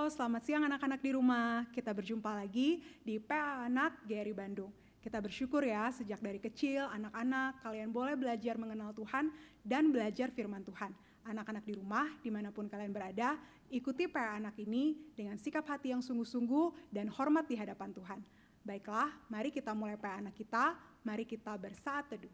Halo, selamat siang anak-anak di rumah. Kita berjumpa lagi di PA Anak GRI Bandung. Kita bersyukur ya, sejak dari kecil anak-anak kalian boleh belajar mengenal Tuhan dan belajar firman Tuhan. Anak-anak di rumah, dimanapun kalian berada, ikuti PA Anak ini dengan sikap hati yang sungguh-sungguh dan hormat di hadapan Tuhan. Baiklah, mari kita mulai PA Anak kita, mari kita bersaat teduh.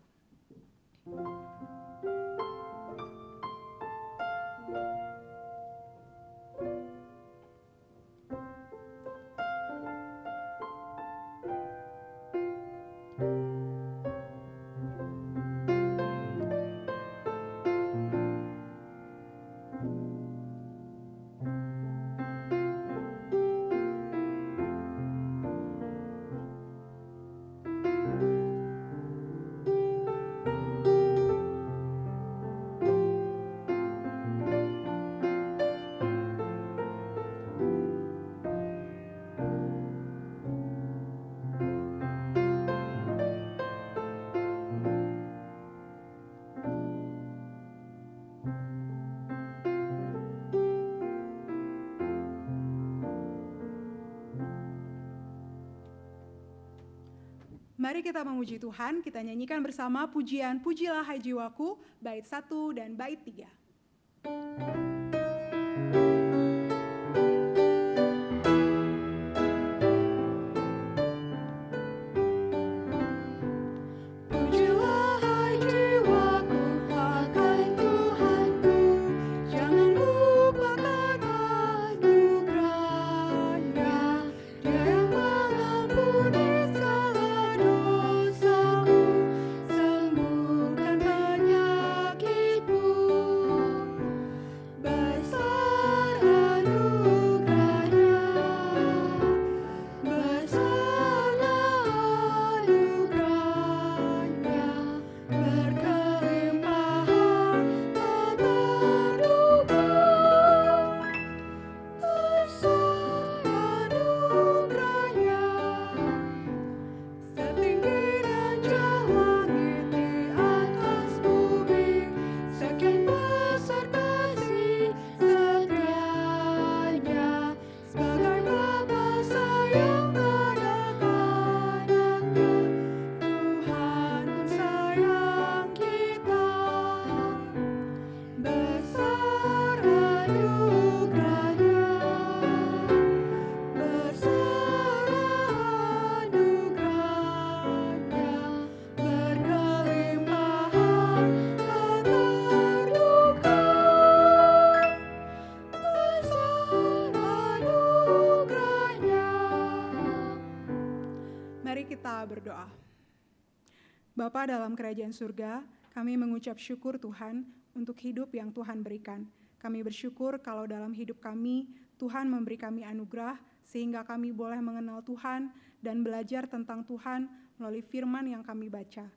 Mari kita memuji Tuhan, kita nyanyikan bersama pujian Pujilah Hai Jiwaku, bait 1 dan bait 3. Berdoa. Bapa dalam kerajaan surga, kami mengucap syukur Tuhan untuk hidup yang Tuhan berikan. Kami bersyukur kalau dalam hidup kami, Tuhan memberi kami anugerah sehingga kami boleh mengenal Tuhan dan belajar tentang Tuhan melalui firman yang kami baca.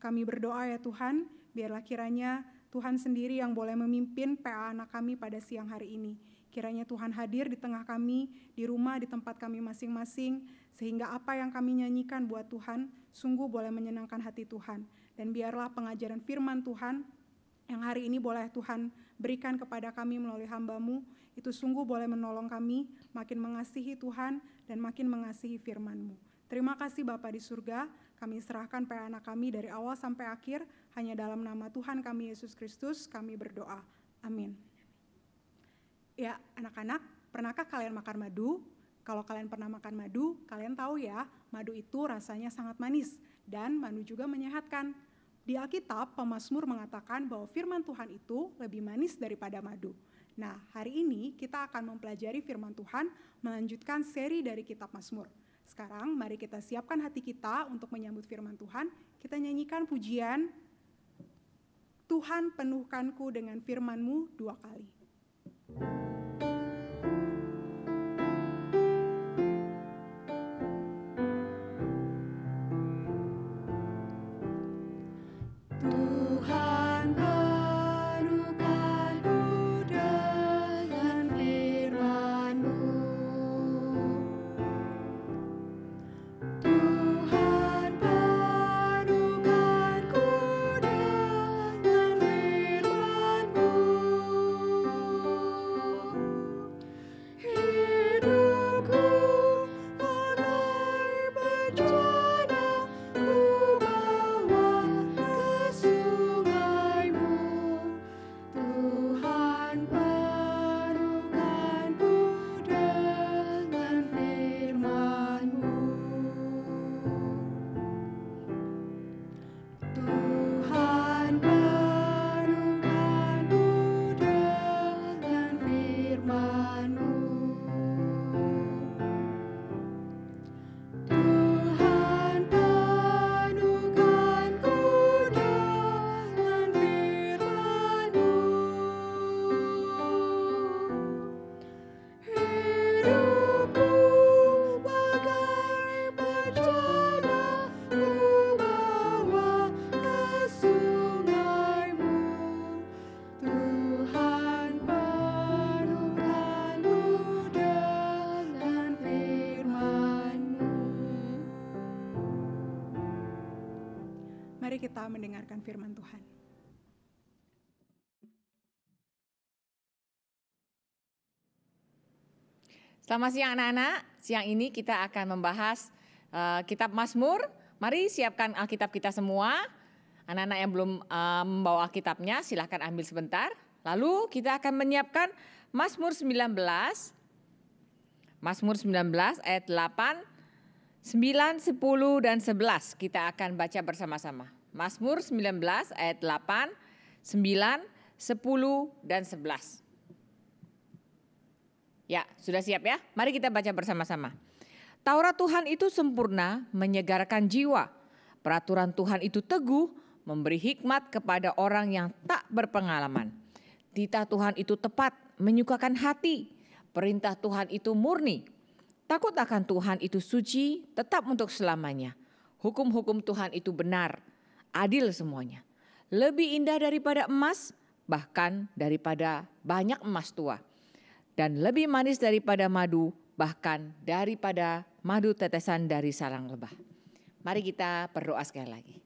Kami berdoa ya Tuhan, biarlah kiranya Tuhan sendiri yang boleh memimpin PA Anak kami pada siang hari ini. Kiranya Tuhan hadir di tengah kami, di rumah, di tempat kami masing-masing, sehingga apa yang kami nyanyikan buat Tuhan sungguh boleh menyenangkan hati Tuhan. Dan biarlah pengajaran firman Tuhan yang hari ini boleh Tuhan berikan kepada kami melalui hamba-Mu, itu sungguh boleh menolong kami makin mengasihi Tuhan dan makin mengasihi firman-Mu. Terima kasih Bapa di surga, kami serahkan PA Anak kami dari awal sampai akhir, hanya dalam nama Tuhan kami Yesus Kristus kami berdoa. Amin. Ya, anak-anak, pernahkah kalian makan madu? Kalau kalian pernah makan madu, kalian tahu ya, madu itu rasanya sangat manis dan madu juga menyehatkan. Di Alkitab, pemazmur mengatakan bahwa firman Tuhan itu lebih manis daripada madu. Nah, hari ini kita akan mempelajari firman Tuhan, melanjutkan seri dari kitab Mazmur. Sekarang mari kita siapkan hati kita untuk menyambut firman Tuhan. Kita nyanyikan pujian Tuhan penuhkanku dengan firman-Mu 2 kali. Here Mari kita mendengarkan firman Tuhan. Selamat siang anak-anak. Siang ini kita akan membahas kitab Mazmur. Mari siapkan Alkitab kita semua. Anak-anak yang belum membawa Alkitabnya silahkan ambil sebentar. Lalu kita akan menyiapkan Mazmur 19. Mazmur 19 ayat 8, 9, 10, dan 11. Kita akan baca bersama-sama. Mazmur 19 ayat 8, 9, 10, dan 11. Ya, sudah siap ya? Mari kita baca bersama-sama. Taurat Tuhan itu sempurna, menyegarkan jiwa. Peraturan Tuhan itu teguh, memberi hikmat kepada orang yang tak berpengalaman. Titah Tuhan itu tepat, menyukakan hati. Perintah Tuhan itu murni. Takut akan Tuhan itu suci, tetap untuk selamanya. Hukum-hukum Tuhan itu benar, adil semuanya. Lebih indah daripada emas, bahkan daripada banyak emas tua. Dan lebih manis daripada madu, bahkan daripada madu tetesan dari sarang lebah. Mari kita berdoa sekali lagi.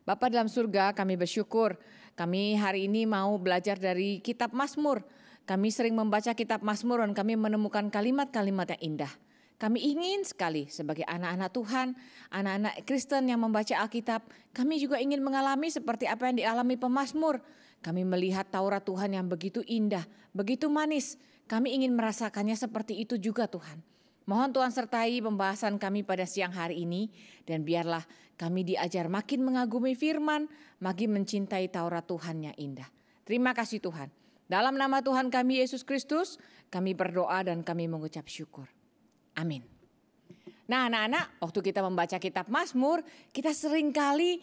Bapa dalam surga, kami bersyukur. Kami hari ini mau belajar dari kitab Mazmur. Kami sering membaca kitab Mazmur dan kami menemukan kalimat-kalimat yang indah. Kami ingin sekali sebagai anak-anak Tuhan, anak-anak Kristen yang membaca Alkitab, kami juga ingin mengalami seperti apa yang dialami pemazmur. Kami melihat Taurat Tuhan yang begitu indah, begitu manis. Kami ingin merasakannya seperti itu juga Tuhan. Mohon Tuhan sertai pembahasan kami pada siang hari ini. Dan biarlah kami diajar makin mengagumi firman, makin mencintai Taurat Tuhan yang indah. Terima kasih Tuhan. Dalam nama Tuhan kami Yesus Kristus, kami berdoa dan kami mengucap syukur. Amin. Nah anak-anak, waktu kita membaca kitab Mazmur, kita seringkali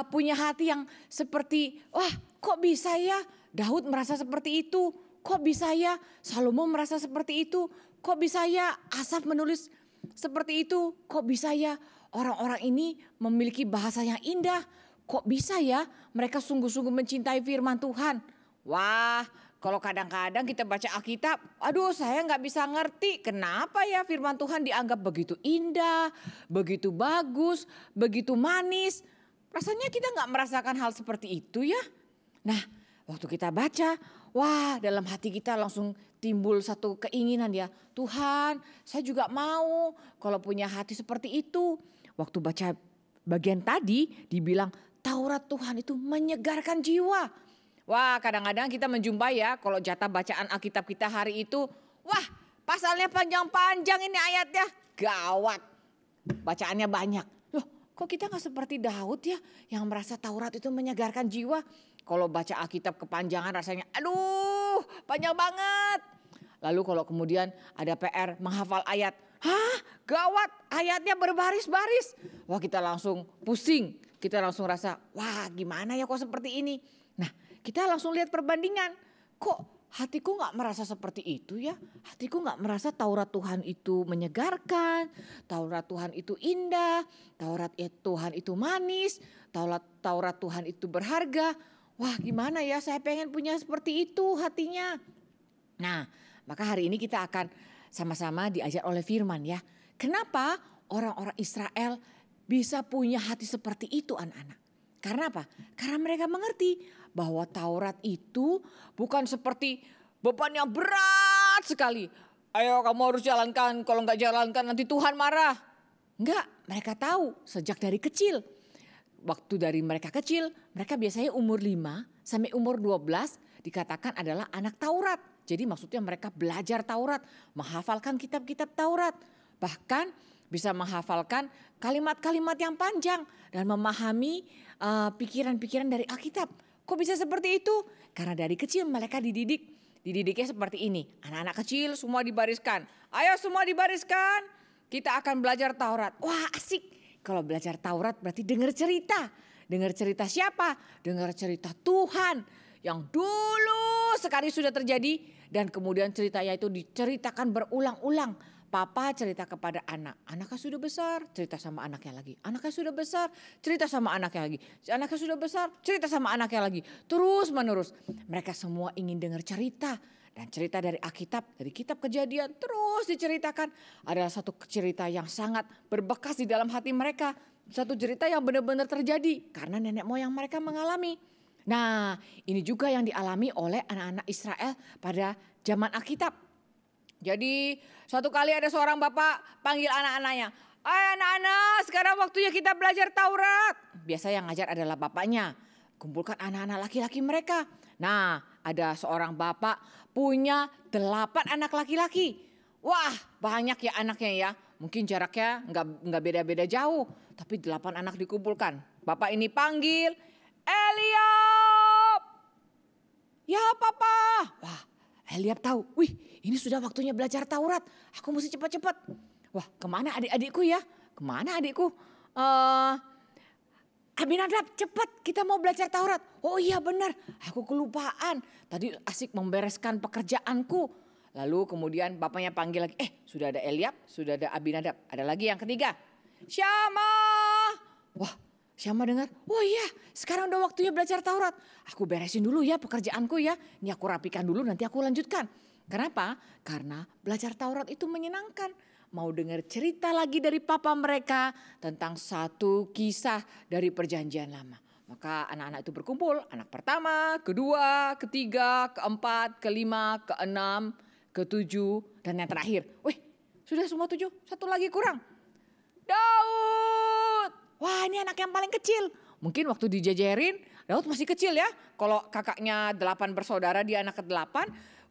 punya hati yang seperti, wah kok bisa ya Daud merasa seperti itu? Kok bisa ya Salomo merasa seperti itu? Kok bisa ya Asaf menulis seperti itu? Kok bisa ya orang-orang ini memiliki bahasa yang indah? Kok bisa ya mereka sungguh-sungguh mencintai firman Tuhan? Wah, kalau kadang-kadang kita baca Alkitab, aduh saya nggak bisa ngerti kenapa ya firman Tuhan dianggap begitu indah, begitu bagus, begitu manis. Rasanya kita nggak merasakan hal seperti itu ya. Nah waktu kita baca, wah dalam hati kita langsung timbul satu keinginan ya. Tuhan saya juga mau kalau punya hati seperti itu. Waktu baca bagian tadi dibilang Taurat Tuhan itu menyegarkan jiwa. Wah kadang-kadang kita menjumpai ya kalau jatah bacaan Alkitab kita hari itu. Wah pasalnya panjang-panjang ini ayatnya. Gawat. Bacaannya banyak. Loh kok kita gak seperti Daud ya yang merasa Taurat itu menyegarkan jiwa. Kalau baca Alkitab kepanjangan rasanya aduh panjang banget. Lalu kalau kemudian ada PR menghafal ayat. Hah gawat ayatnya berbaris-baris. Wah kita langsung pusing. Kita langsung rasa wah gimana ya kok seperti ini. Nah kita langsung lihat perbandingan. Kok hatiku gak merasa seperti itu ya. Hatiku gak merasa Taurat Tuhan itu menyegarkan. Taurat Tuhan itu indah. Taurat Tuhan itu manis. Taurat Tuhan itu berharga. Wah gimana ya saya pengen punya seperti itu hatinya. Nah maka hari ini kita akan sama-sama diajar oleh firman ya. Kenapa orang-orang Israel bisa punya hati seperti itu anak-anak? Karena apa? Karena mereka mengerti bahwa Taurat itu bukan seperti beban yang berat sekali. Ayo kamu harus jalankan, kalau nggak jalankan nanti Tuhan marah. Enggak, mereka tahu sejak dari kecil. Waktu dari mereka kecil, mereka biasanya umur 5 sampai umur 12 dikatakan adalah anak Taurat. Jadi maksudnya mereka belajar Taurat, menghafalkan kitab-kitab Taurat. Bahkan bisa menghafalkan kalimat-kalimat yang panjang dan memahami pikiran-pikiran dari Alkitab. Kok bisa seperti itu? Karena dari kecil mereka dididiknya seperti ini. Anak-anak kecil semua dibariskan. Ayo semua dibariskan. Kita akan belajar Taurat. Wah asik. Kalau belajar Taurat berarti dengar cerita. Dengar cerita siapa? Dengar cerita Tuhan. Yang dulu sekali sudah terjadi. Dan kemudian ceritanya itu diceritakan berulang-ulang. Papa cerita kepada anak. Anaknya sudah besar, cerita sama anaknya lagi. Anaknya sudah besar, cerita sama anaknya lagi. Anaknya sudah besar, cerita sama anaknya lagi. Terus menerus. Mereka semua ingin dengar cerita. Dan cerita dari Alkitab, dari kitab Kejadian terus diceritakan. Adalah satu cerita yang sangat berbekas di dalam hati mereka. Satu cerita yang benar-benar terjadi karena nenek moyang mereka mengalami. Nah, ini juga yang dialami oleh anak-anak Israel pada zaman Alkitab. Jadi suatu kali ada seorang bapak panggil anak-anaknya. Anak-anak, sekarang waktunya kita belajar Taurat. Biasa yang ngajar adalah bapaknya. Kumpulkan anak-anak laki-laki mereka. Nah, ada seorang bapak punya 8 anak laki-laki. Wah, banyak ya anaknya ya. Mungkin jaraknya nggak beda-beda jauh. Tapi 8 anak dikumpulkan. Bapak ini panggil, Eliab. Ya papa. Wah, Eliab tahu. Wih, ini sudah waktunya belajar Taurat. Aku mesti cepat-cepat. Wah, kemana adik-adikku ya? Kemana adikku? Abinadab, cepat kita mau belajar Taurat. Oh iya benar, aku kelupaan. Tadi asik membereskan pekerjaanku. Lalu kemudian bapaknya panggil lagi. Sudah ada Eliab, sudah ada Abinadab. Ada lagi yang ketiga. Syama. Wah, Syama dengar. Oh iya, sekarang udah waktunya belajar Taurat. Aku beresin dulu ya pekerjaanku ya. Ini aku rapikan dulu, nanti aku lanjutkan. Kenapa? Karena belajar Taurat itu menyenangkan. Mau dengar cerita lagi dari papa mereka tentang satu kisah dari perjanjian lama. Maka anak-anak itu berkumpul. Anak pertama, kedua, ketiga, keempat, kelima, keenam, ketujuh, dan yang terakhir. Wih, sudah semua 7, satu lagi kurang. Daud. Wah, ini anak yang paling kecil. Mungkin waktu dijajarin, Daud masih kecil ya. Kalau kakaknya 8 bersaudara, dia anak ke-8.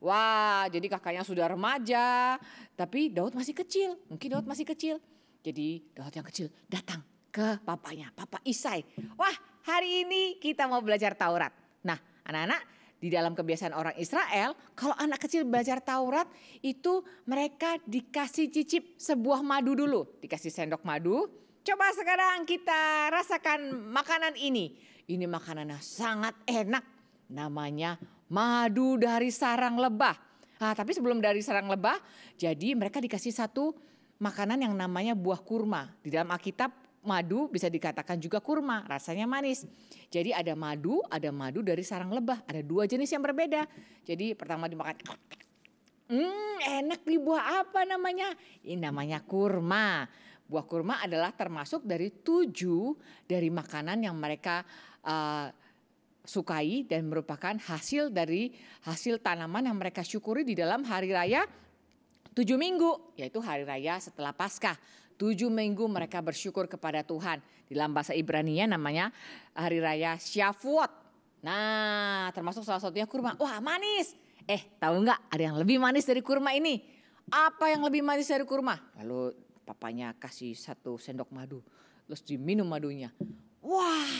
Wah, jadi kakaknya sudah remaja, tapi Daud masih kecil. Mungkin Daud masih kecil. Jadi Daud yang kecil datang ke papanya, Papa Isai. Wah, hari ini kita mau belajar Taurat. Nah, anak-anak, di dalam kebiasaan orang Israel, kalau anak kecil belajar Taurat, itu mereka dikasih cicip sebuah madu dulu. Dikasih sendok madu. Coba sekarang kita rasakan makanan ini. Ini makanannya sangat enak. Namanya madu dari sarang lebah. Nah, tapi sebelum dari sarang lebah, jadi mereka dikasih satu makanan yang namanya buah kurma. Di dalam Alkitab madu bisa dikatakan juga kurma, rasanya manis. Jadi ada madu dari sarang lebah. Ada 2 jenis yang berbeda. Jadi pertama dimakan, enak nih, buah apa namanya? Ini namanya kurma. Buah kurma adalah termasuk dari 7 dari makanan yang mereka sukai dan merupakan hasil dari hasil tanaman yang mereka syukuri di dalam hari raya 7 minggu, yaitu hari raya setelah Paskah. 7 minggu mereka bersyukur kepada Tuhan. Di dalam bahasa Ibrani-nya namanya hari raya Shavuot. Nah, termasuk salah satunya kurma. Wah, manis. Tahu nggak ada yang lebih manis dari kurma ini? Apa yang lebih manis dari kurma? Lalu papanya kasih 1 sendok madu. Terus diminum madunya. Wah,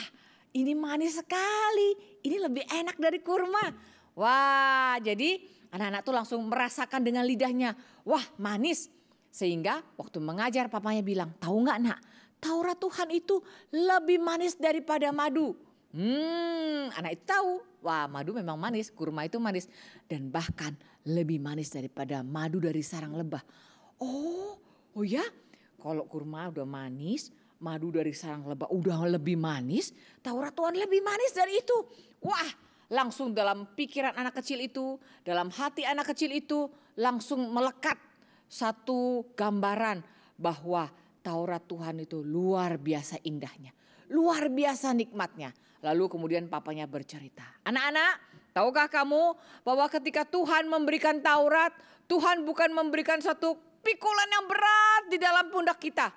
ini manis sekali, ini lebih enak dari kurma. Wah, jadi anak-anak tuh langsung merasakan dengan lidahnya. Wah, manis. Sehingga waktu mengajar papanya bilang, tahu nggak nak, Taurat Tuhan itu lebih manis daripada madu. Anak itu tahu, wah madu memang manis, kurma itu manis. Dan bahkan lebih manis daripada madu dari sarang lebah. Oh ya, kalau kurma udah manis, madu dari sarang lebah udah lebih manis, Taurat Tuhan lebih manis dari itu. Wah, langsung dalam pikiran anak kecil itu, dalam hati anak kecil itu langsung melekat satu gambaran bahwa Taurat Tuhan itu luar biasa indahnya, luar biasa nikmatnya. Lalu kemudian papanya bercerita, anak-anak, tahukah kamu bahwa ketika Tuhan memberikan Taurat, Tuhan bukan memberikan satu pikulan yang berat di dalam pundak kita.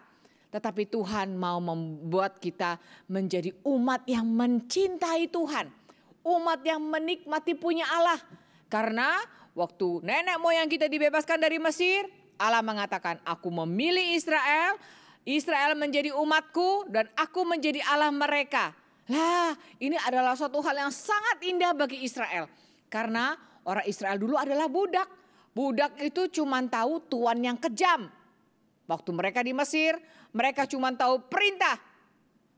Tetapi Tuhan mau membuat kita menjadi umat yang mencintai Tuhan. Umat yang menikmati punya Allah. Karena waktu nenek moyang kita dibebaskan dari Mesir, Allah mengatakan, aku memilih Israel. Israel menjadi umatku dan aku menjadi Allah mereka. Lah, ini adalah suatu hal yang sangat indah bagi Israel. Karena orang Israel dulu adalah budak. Budak itu cuma tahu tuan yang kejam. Waktu mereka di Mesir, mereka cuma tahu perintah.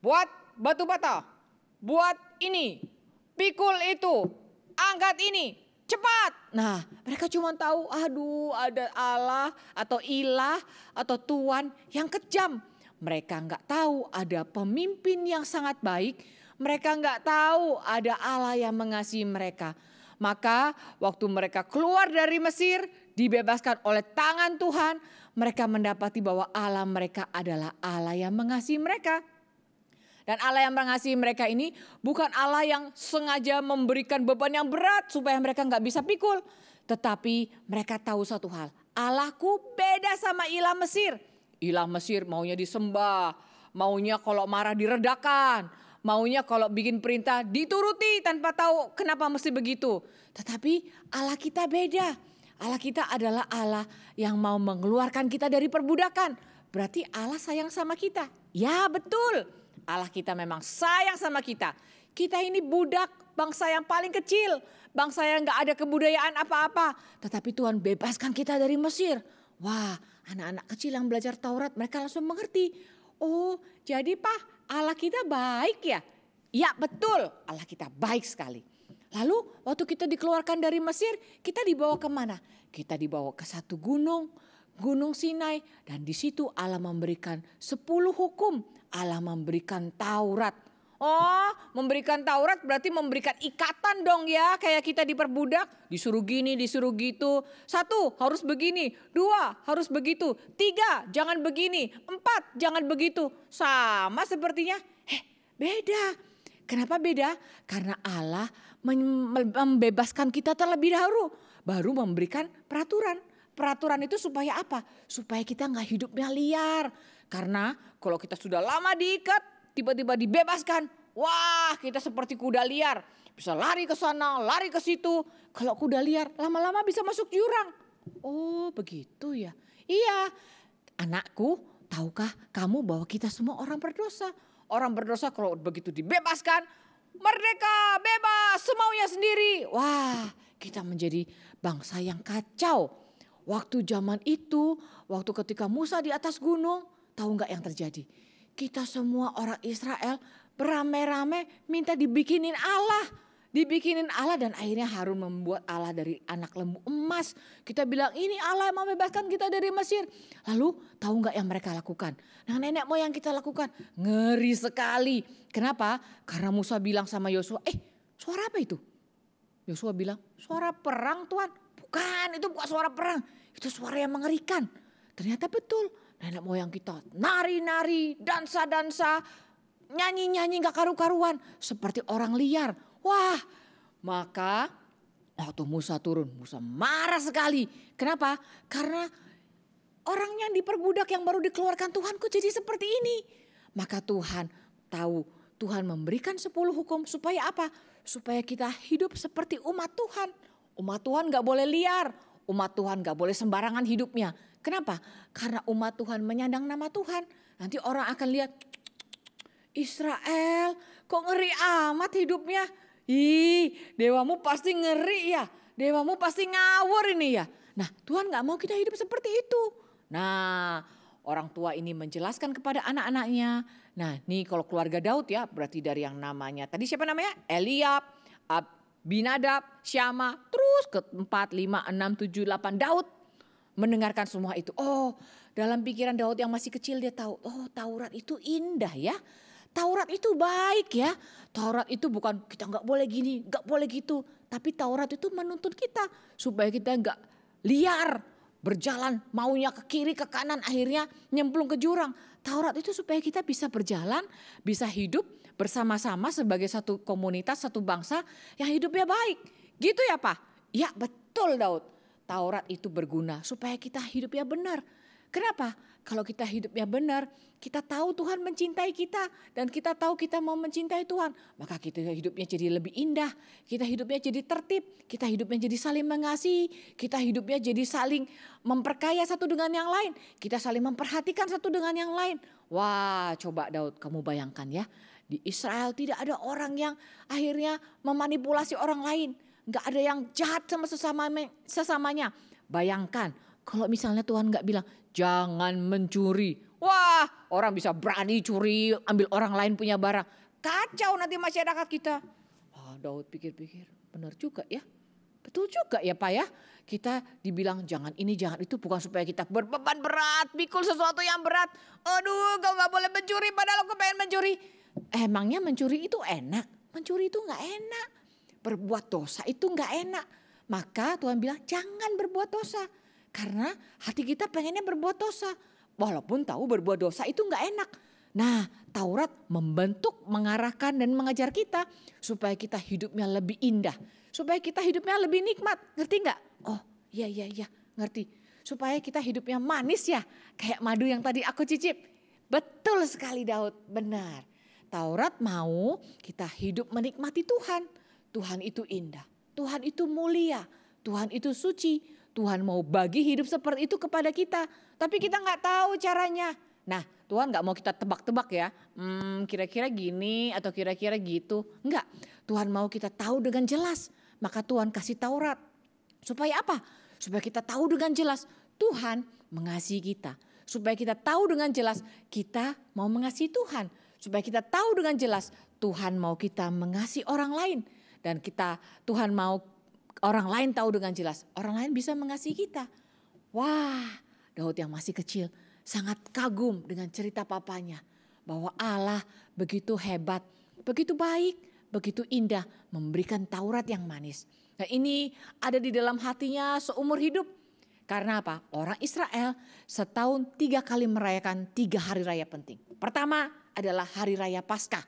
Buat batu bata, buat ini, pikul itu, angkat ini, cepat. Nah, mereka cuma tahu, aduh ada Allah atau ilah atau tuan yang kejam. Mereka nggak tahu ada pemimpin yang sangat baik. Mereka nggak tahu ada Allah yang mengasihi mereka. Maka waktu mereka keluar dari Mesir, dibebaskan oleh tangan Tuhan, mereka mendapati bahwa Allah mereka adalah Allah yang mengasihi mereka. Dan Allah yang mengasihi mereka ini bukan Allah yang sengaja memberikan beban yang berat supaya mereka nggak bisa pikul. Tetapi mereka tahu satu hal, Allahku beda sama ilah Mesir. Ilah Mesir maunya disembah, maunya kalau marah diredakan, maunya kalau bikin perintah dituruti tanpa tahu kenapa mesti begitu. Tetapi Allah kita beda. Allah kita adalah Allah yang mau mengeluarkan kita dari perbudakan. Berarti Allah sayang sama kita. Ya betul. Allah kita memang sayang sama kita. Kita ini budak, bangsa yang paling kecil. Bangsa yang gak ada kebudayaan apa-apa. Tetapi Tuhan bebaskan kita dari Mesir. Wah, anak-anak kecil yang belajar Taurat mereka langsung mengerti. Oh, jadi Pak, Allah kita baik ya? Ya betul, Allah kita baik sekali. Lalu waktu kita dikeluarkan dari Mesir, kita dibawa kemana? Kita dibawa ke satu gunung, Gunung Sinai. Dan di situ Allah memberikan 10 hukum. Allah memberikan Taurat. Oh, memberikan Taurat berarti memberikan ikatan dong ya. Kayak kita diperbudak, disuruh gini, disuruh gitu. 1, harus begini. 2, harus begitu. 3, jangan begini. 4, jangan begitu. Sama sepertinya. Beda. Kenapa beda? Karena Allah membebaskan kita terlebih dahulu. Baru memberikan peraturan. Peraturan itu supaya apa? Supaya kita gak hidupnya liar. Karena kalau kita sudah lama diikat, tiba-tiba dibebaskan. Wah, kita seperti kuda liar. Bisa lari ke sana, lari ke situ. Kalau kuda liar, lama-lama bisa masuk jurang. Oh, begitu ya. Iya, anakku, tahukah kamu bahwa kita semua orang berdosa? Orang berdosa kalau begitu dibebaskan, merdeka, bebas, semaunya sendiri. Wah, kita menjadi bangsa yang kacau. Waktu zaman itu, waktu ketika Musa di atas gunung, tahu nggak yang terjadi? Kita semua orang Israel beramai-ramai minta dibikinin Allah. Dibikinin Allah dan akhirnya Harun membuat Allah dari anak lembu emas. Kita bilang ini Allah yang membebaskan kita dari Mesir. Lalu tahu nggak yang mereka lakukan? Nah nenek moyang kita lakukan. Ngeri sekali. Kenapa? Karena Musa bilang sama Yosua, suara apa itu? Yosua bilang, suara perang Tuhan. Bukan, itu bukan suara perang. Itu suara yang mengerikan. Ternyata betul. Nenek moyang kita nari-nari, dansa-dansa, nyanyi-nyanyi gak karu-karuan. Seperti orang liar. Wah, maka waktu Musa turun, Musa marah sekali. Kenapa? Karena orang yang diperbudak yang baru dikeluarkan Tuhan kok jadi seperti ini. Maka Tuhan tahu, Tuhan memberikan 10 hukum supaya apa? Supaya kita hidup seperti umat Tuhan. Umat Tuhan gak boleh liar. Umat Tuhan gak boleh sembarangan hidupnya. Kenapa? Karena umat Tuhan menyandang nama Tuhan. Nanti orang akan lihat, Israel kok ngeri amat hidupnya. Dewamu pasti ngeri ya. Dewamu pasti ngawur ini ya. Nah Tuhan gak mau kita hidup seperti itu. Nah orang tua ini menjelaskan kepada anak-anaknya. Nah nih kalau keluarga Daud ya berarti dari yang namanya. Tadi siapa namanya? Eliab, Abinadab, Syama. Terus ke 4, 5, 6, 7, 8 Daud. Mendengarkan semua itu. Oh dalam pikiran Daud yang masih kecil dia tahu. Oh Taurat itu indah ya. Taurat itu baik ya. Taurat itu bukan kita gak boleh gini, gak boleh gitu. Tapi Taurat itu menuntut kita supaya kita gak liar. Berjalan maunya ke kiri ke kanan akhirnya nyemplung ke jurang. Taurat itu supaya kita bisa berjalan, bisa hidup bersama-sama sebagai satu komunitas, satu bangsa yang hidupnya baik. Gitu ya Pak? Ya betul Daud. Taurat itu berguna supaya kita hidupnya benar. Kenapa? Kalau kita hidupnya benar, kita tahu Tuhan mencintai kita dan kita tahu kita mau mencintai Tuhan. Maka kita hidupnya jadi lebih indah, kita hidupnya jadi tertib, kita hidupnya jadi saling mengasihi, kita hidupnya jadi saling memperkaya satu dengan yang lain. Kita saling memperhatikan satu dengan yang lain. Wah coba Daud kamu bayangkan ya, di Israel tidak ada orang yang akhirnya memanipulasi orang lain. Gak ada yang jahat sama sesamanya. Bayangkan kalau misalnya Tuhan gak bilang jangan mencuri. Wah orang bisa berani curi ambil orang lain punya barang. Kacau nanti masyarakat kita. Daud pikir-pikir benar juga ya. Betul juga ya Pak ya. Kita dibilang jangan ini jangan itu bukan supaya kita berbeban berat. Pikul sesuatu yang berat. Aduh kau gak boleh mencuri padahal aku pengen mencuri. Emangnya mencuri itu enak? Mencuri itu gak enak. Berbuat dosa itu gak enak. Maka Tuhan bilang jangan berbuat dosa. Karena hati kita pengennya berbuat dosa. Walaupun tahu berbuat dosa itu gak enak. Nah, Taurat membentuk, mengarahkan dan mengajar kita supaya kita hidupnya lebih indah. Supaya kita hidupnya lebih nikmat. Ngerti nggak? Oh iya, ngerti. Supaya kita hidupnya manis ya. Kayak madu yang tadi aku cicip. Betul sekali Daud, benar. Taurat mau kita hidup menikmati Tuhan. Tuhan itu indah. Tuhan itu mulia. Tuhan itu suci. Tuhan mau bagi hidup seperti itu kepada kita. Tapi kita nggak tahu caranya. Nah, Tuhan gak mau kita tebak-tebak ya, kira-kira gini atau kira-kira gitu. Enggak, Tuhan mau kita tahu dengan jelas. Maka Tuhan kasih Taurat. Supaya apa? Supaya kita tahu dengan jelas Tuhan mengasihi kita. Supaya kita tahu dengan jelas kita mau mengasihi Tuhan. Supaya kita tahu dengan jelas Tuhan mau kita mengasihi orang lain. Dan Tuhan mau orang lain tahu dengan jelas. Orang lain bisa mengasihi kita. Wah, Daud yang masih kecil sangat kagum dengan cerita papanya. Bahwa Allah begitu hebat, begitu baik, begitu indah memberikan Taurat yang manis. Nah ini ada di dalam hatinya seumur hidup. Karena apa? Orang Israel setahun 3 kali merayakan 3 hari raya penting. Pertama adalah hari raya Paskah.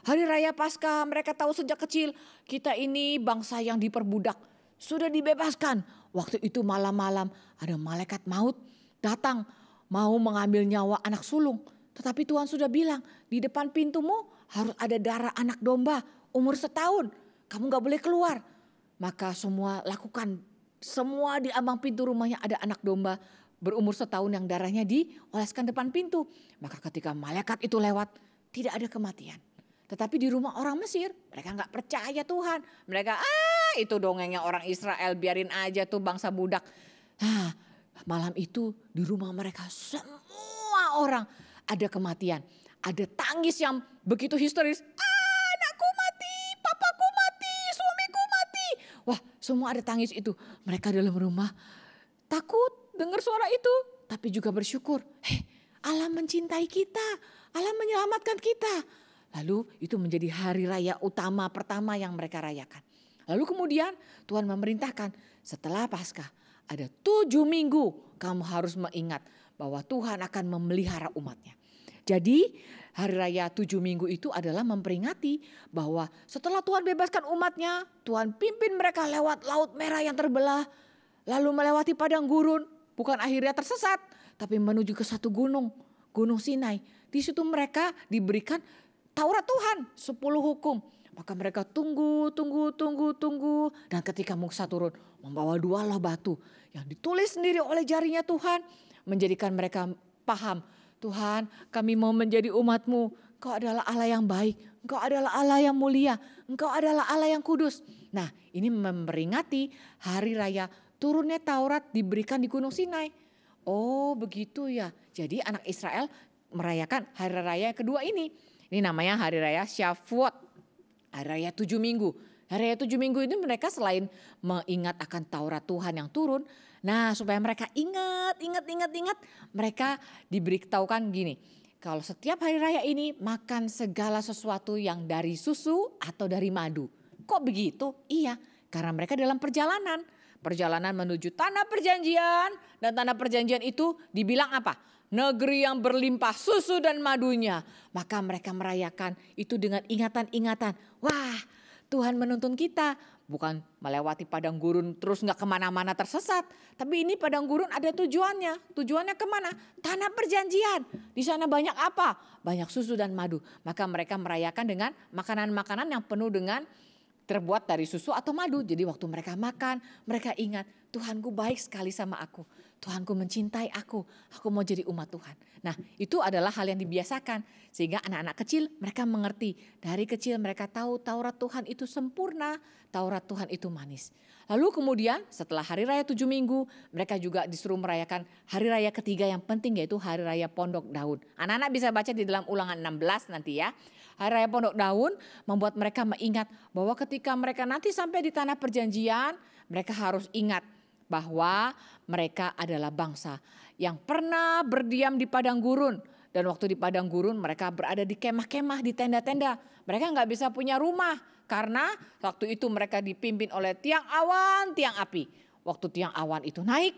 Hari raya Paskah mereka tahu sejak kecil kita ini bangsa yang diperbudak. Sudah dibebaskan. Waktu itu malam-malam ada malaikat maut datang. Mau mengambil nyawa anak sulung. Tetapi Tuhan sudah bilang di depan pintumu harus ada darah anak domba umur 1 tahun. Kamu gak boleh keluar. Maka semua lakukan. Semua di ambang pintu rumahnya ada anak domba berumur 1 tahun yang darahnya dioleskan depan pintu. Maka ketika malaikat itu lewat tidak ada kematian. Tetapi di rumah orang Mesir mereka gak percaya Tuhan. Mereka itu dongengnya orang Israel, biarin aja tuh bangsa budak. Malam itu di rumah mereka semua orang ada kematian. Ada tangis yang begitu histeris. Anakku mati, papaku mati, suamiku mati. Wah semua ada tangis itu. Mereka dalam rumah takut dengar suara itu. Tapi juga bersyukur. Allah mencintai kita. Allah menyelamatkan kita. Lalu itu menjadi hari raya utama pertama yang mereka rayakan. Lalu kemudian Tuhan memerintahkan setelah Paskah. Ada 7 minggu kamu harus mengingat bahwa Tuhan akan memelihara umatnya. Jadi hari raya 7 minggu itu adalah memperingati bahwa setelah Tuhan bebaskan umatnya, Tuhan pimpin mereka lewat laut merah yang terbelah. Lalu melewati padang gurun, bukan akhirnya tersesat, tapi menuju ke satu gunung, Gunung Sinai. Di situ mereka diberikan Taurat Tuhan, 10 hukum. Maka mereka tunggu. Dan ketika Musa turun membawa 2 loh batu yang ditulis sendiri oleh jarinya Tuhan. Menjadikan mereka paham. Tuhan kami mau menjadi umat-Mu. Engkau adalah Allah yang baik. Engkau adalah Allah yang mulia. Engkau adalah Allah yang kudus. Nah ini memperingati hari raya turunnya Taurat diberikan di Gunung Sinai. Oh begitu ya. Jadi anak Israel merayakan hari raya kedua ini. Ini namanya hari raya Shavuot. Hari raya 7 minggu. Hari raya 7 minggu ini mereka selain mengingat akan Taurat Tuhan yang turun. Nah supaya mereka ingat. Mereka diberitahukan gini. Kalau setiap hari raya ini makan segala sesuatu yang dari susu atau dari madu. Kok begitu? Iya karena mereka dalam perjalanan. Perjalanan menuju tanah perjanjian. Dan tanah perjanjian itu dibilang apa? Negeri yang berlimpah susu dan madunya. Maka mereka merayakan itu dengan ingatan-ingatan. Wah Tuhan menuntun kita. Bukan melewati padang gurun terus gak kemana-mana tersesat. Tapi ini padang gurun ada tujuannya. Tujuannya kemana? Tanah perjanjian. Di sana banyak apa? Banyak susu dan madu. Maka mereka merayakan dengan makanan-makanan yang penuh dengan terbuat dari susu atau madu. Jadi waktu mereka makan, mereka ingat Tuhanku baik sekali sama aku. Tuhanku mencintai aku. Aku mau jadi umat Tuhan. Nah itu adalah hal yang dibiasakan. Sehingga anak-anak kecil mereka mengerti. Dari kecil mereka tahu Taurat Tuhan itu sempurna. Taurat Tuhan itu manis. Lalu kemudian setelah hari raya 7 minggu. Mereka juga disuruh merayakan hari raya ketiga yang penting yaitu hari raya Pondok Daun. Anak-anak bisa baca di dalam Ulangan 16 nanti ya. Hari raya Pondok Daun membuat mereka mengingat bahwa ketika mereka nanti sampai di tanah perjanjian. Mereka harus ingat bahwa mereka adalah bangsa yang pernah berdiam di padang gurun. Dan waktu di padang gurun mereka berada di kemah-kemah, di tenda-tenda. Mereka gak bisa punya rumah karena waktu itu mereka dipimpin oleh tiang awan, tiang api. Waktu tiang awan itu naik,